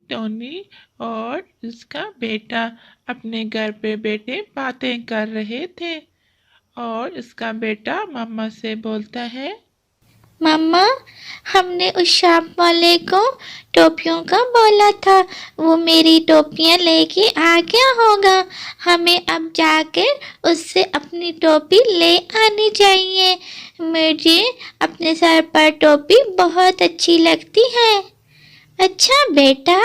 Tony और उसका बेटा अपने घर पे बैठे बातें कर रहे थे और उसका बेटा मम्मा से बोलता है, मम्मा, हमने उस शॉप वाले को टोपियों का बोला था, वो मेरी टोपियां लेके आ गया होगा। हमें अब जाकर उससे अपनी टोपी ले आनी चाहिए। मुझे अपने सर पर टोपी बहुत अच्छी लगती है। अच्छा बेटा,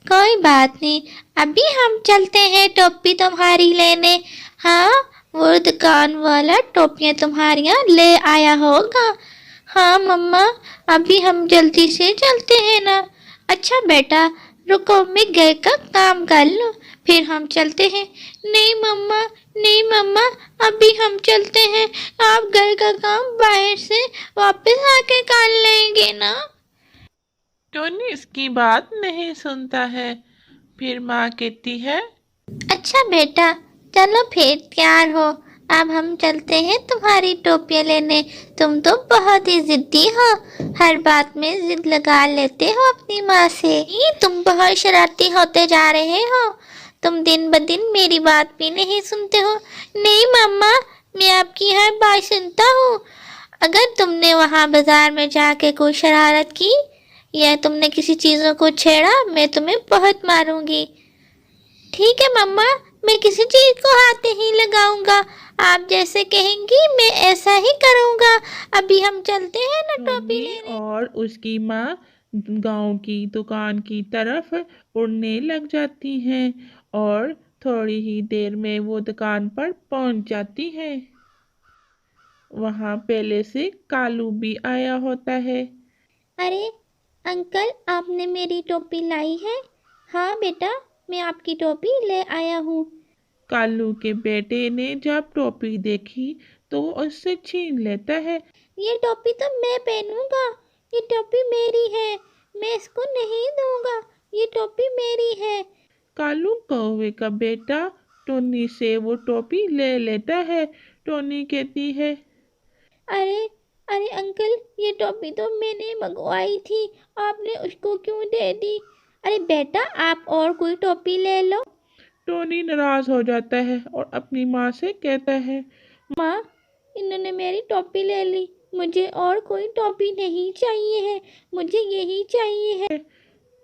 कोई बात नहीं, अभी हम चलते हैं टोपी तुम्हारी लेने। हाँ, वो दुकान वाला टोपियां तुम्हारियां ले आया होगा। हाँ मम्मा, अभी हम जल्दी से चलते हैं ना। अच्छा बेटा, रुको, मैं घर का काम कर लूँ, फिर हम चलते हैं। नहीं मम्मा, नहीं मम्मा, अभी हम चलते हैं। आप घर का काम बाहर से वापस आके कर लेंगे ना। टोनी इसकी बात नहीं सुनता है। फिर माँ कहती है, अच्छा बेटा, चलो फिर तैयार हो, अब हम चलते हैं तुम्हारी टोपियां लेने। तुम तो बहुत ही जिद्दी हो, हर बात में जिद लगा लेते हो अपनी माँ से। ये तुम बहुत शरारती होते जा रहे हो, तुम दिन ब दिन मेरी बात भी नहीं सुनते हो। नहीं मम्मा, मैं आपकी हर बात सुनता हूँ। अगर तुमने वहाँ बाजार में जाके कोई शरारत की या तुमने किसी चीज़ों को छेड़ा, मैं तुम्हें बहुत मारूंगी। ठीक है मम्मा, मैं किसी चीज को हाथ नहीं लगाऊंगा। आप जैसे कहेंगी मैं ऐसा ही करूंगा। अभी हम चलते हैं ना टोपी टोनी लेने। और उसकी माँ गांव की दुकान की तरफ उड़ने लग जाती हैं और थोड़ी ही देर में वो दुकान पर पहुंच जाती हैं। वहां पहले से कालू भी आया होता है। अरे अंकल, आपने मेरी टोपी लाई है? हाँ बेटा, मैं आपकी टोपी ले आया हूँ। कालू के बेटे ने जब टोपी देखी तो उससे छीन लेता है। ये टोपी तो मैं पहनूंगा, ये टोपी मेरी है, मैं इसको नहीं दूंगा, ये टोपी मेरी है। कालू कौवे का बेटा टोनी से वो टोपी ले लेता है। टोनी कहती है, अरे अरे अंकल, ये टोपी तो मैंने मंगवाई थी, आपने उसको क्यों दे दी? अरे बेटा, आप और कोई टोपी ले लो। टोनी नाराज हो जाता है और अपनी माँ से कहता है, माँ, इन्होंने मेरी टोपी ले ली, मुझे और कोई टोपी नहीं चाहिए है, मुझे यही चाहिए है।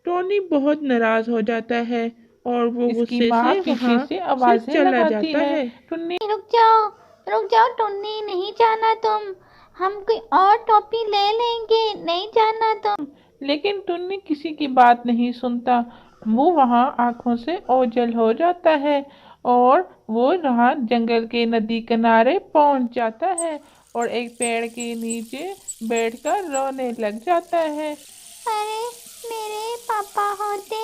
टोनी बहुत नाराज हो जाता है और वो इसकी गुस्से माँ से पीछे वहां से से आवाजें चला लगाती जाता है। है। टुन्नी रुक जाओ टुन्नी, नहीं जाना तुम, हम कोई और टोपी ले लेंगे, नहीं जाना तुम। लेकिन टुन्नी किसी की बात नहीं सुनता। वो वहां आंखों से ओझल हो जाता है और वो वहां जंगल के नदी किनारे पहुंच जाता है और एक पेड़ के नीचे बैठकर रोने लग जाता है। अरे मेरे पापा होते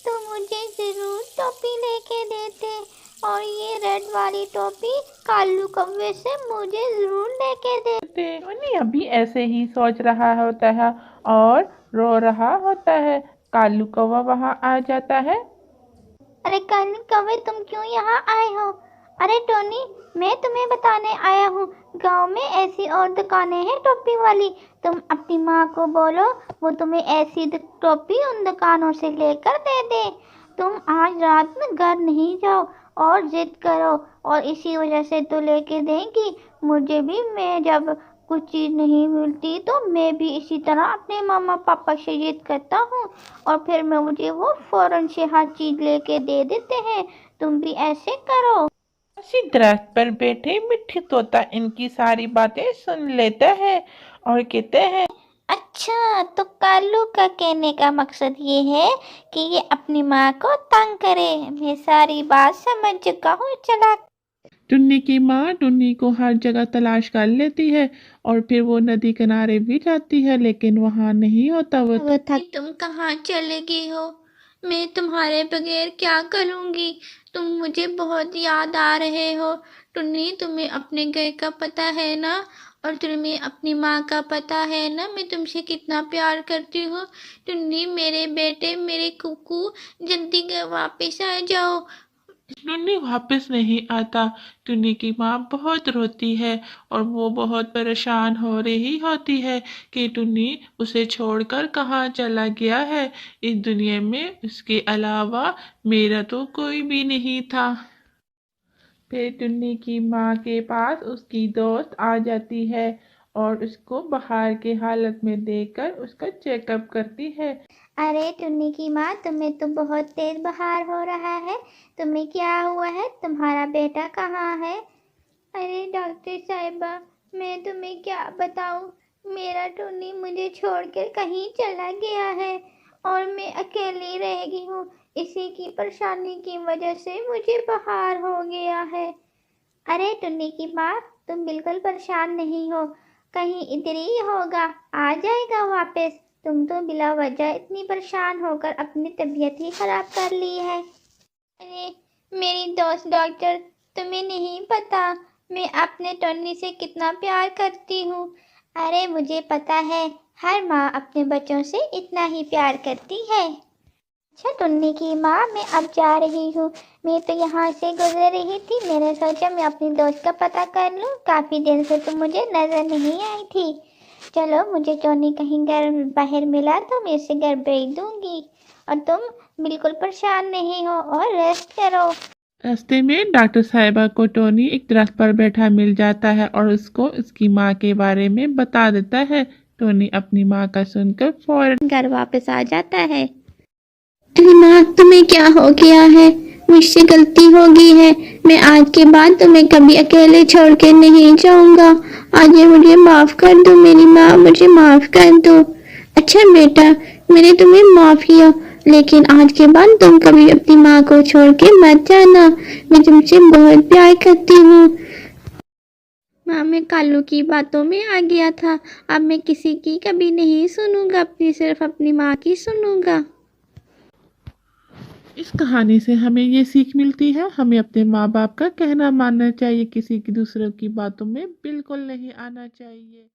तो मुझे जरूर टोपी लेके देते, और ये रेड वाली टोपी कालू कौवे से मुझे जरूर लेके देते। टोनी अभी ऐसे ही सोच रहा होता है और रो रहा होता है। कालू कौवा वहां आ जाता है। अरे कालू कौवे, तुम क्यों यहाँ आए हो? अरे टोनी, मैं तुम्हें बताने आया हूँ, गांव में ऐसी और दुकानें हैं टोपी वाली, तुम अपनी माँ को बोलो वो तुम्हें ऐसी टोपी उन दुकानों से लेकर दे दे। तुम आज रात में घर नहीं जाओ और जिद करो, और इसी वजह से तो लेके देंगी। मुझे भी, मैं जब कुछ चीज़ नहीं मिलती तो मैं भी इसी तरह अपने मामा पापा से जिद करता हूँ, और फिर मैं मुझे वो फौरन से हर चीज़ लेके दे देते हैं। तुम भी ऐसे करो। उसी दरख्त पर बैठे मिट्टी तोता इनकी सारी बातें सुन लेता है और कहते हैं, अच्छा, तो कालू का कहने का मकसद ये है कि ये अपनी माँ को तंग करे। मैं सारी बात समझ चुका हूँ, चला। टुन्नी की माँ टुन्नी को हर जगह तलाश कर लेती है और फिर वो नदी किनारे भी जाती है लेकिन वहां नहीं होता वो। तुम कहाँ चले गए हो? मैं तुम्हारे बगैर क्या करूँगी? तुम मुझे बहुत याद आ रहे हो। टुन्नी, तुम्हें अपने घर का पता है ना, और तुम्हें अपनी माँ का पता है ना, मैं तुमसे कितना प्यार करती हूँ। टुन्नी मेरे बेटे, मेरे कुकू, जल्दी घर वापस आ जाओ। टुन्नी वापस नहीं आता। टुन्नी की माँ बहुत रोती है और वो बहुत परेशान हो रही होती है कि टुन्नी उसे छोड़कर कहाँ चला गया है। इस दुनिया में उसके अलावा मेरा तो कोई भी नहीं था। फिर टुन्नी की माँ के पास उसकी दोस्त आ जाती है और उसको बाहर के हालत में देखकर उसका चेकअप करती है। अरे टुन्नी की माँ, तुम्हें तो बहुत तेज बुखार हो रहा है। तुम्हें क्या हुआ है? तुम्हारा बेटा कहाँ है? अरे डॉक्टर साहिबा, मैं तुम्हें क्या बताऊँ, मेरा टुन्नी मुझे छोड़कर कहीं चला गया है और मैं अकेली रह गई हूँ। इसी की परेशानी की वजह से मुझे बुखार हो गया है। अरे टुन्नी की माँ, तुम बिल्कुल परेशान नहीं हो, कहीं इधर ही होगा, आ जाएगा वापस। तुम तो बिला वजह इतनी परेशान होकर अपनी तबीयत ही खराब कर ली है। अरे मेरी दोस्त डॉक्टर, तुम्हें नहीं पता मैं अपने टुन्नी से कितना प्यार करती हूँ। अरे मुझे पता है, हर माँ अपने बच्चों से इतना ही प्यार करती है। अच्छा टुन्नी की माँ, मैं अब जा रही हूँ। मैं तो यहाँ से गुजर रही थी, मैंने सोचा मैं अपनी दोस्त का पता कर लूँ, काफ़ी दिन से तो मुझे नज़र नहीं आई थी। चलो, मुझे टोनी कहीं घर बाहर मिला तो मैं इसे घर भेज दूँगी और तुम बिल्कुल परेशान नहीं हो और रेस्ट करो। रास्ते में डॉक्टर साहिबा को टोनी एक दरख्त पर बैठा मिल जाता है और उसको उसकी माँ के बारे में बता देता है। टोनी अपनी माँ का सुनकर फौरन घर वापस आ जाता है। अरे माँ, तुम्हें क्या हो गया है? मुझसे गलती हो गई है, मैं आज के बाद तुम्हें कभी अकेले छोड़ के नहीं जाऊंगा। आज ये मुझे माफ कर दो मेरी माँ, मुझे माफ कर दो। अच्छा बेटा, मैंने तुम्हें माफ किया, लेकिन आज के बाद तुम कभी अपनी माँ को छोड़ के मत जाना। मैं तुमसे बहुत प्यार करती हूँ। माँ, मैं कालू की बातों में आ गया था, अब मैं किसी की कभी नहीं सुनूंगा, अपनी सिर्फ अपनी माँ की सुनूंगा। इस कहानी से हमें ये सीख मिलती है, हमें अपने माँ बाप का कहना मानना चाहिए, किसी की दूसरों की बातों में बिल्कुल नहीं आना चाहिए।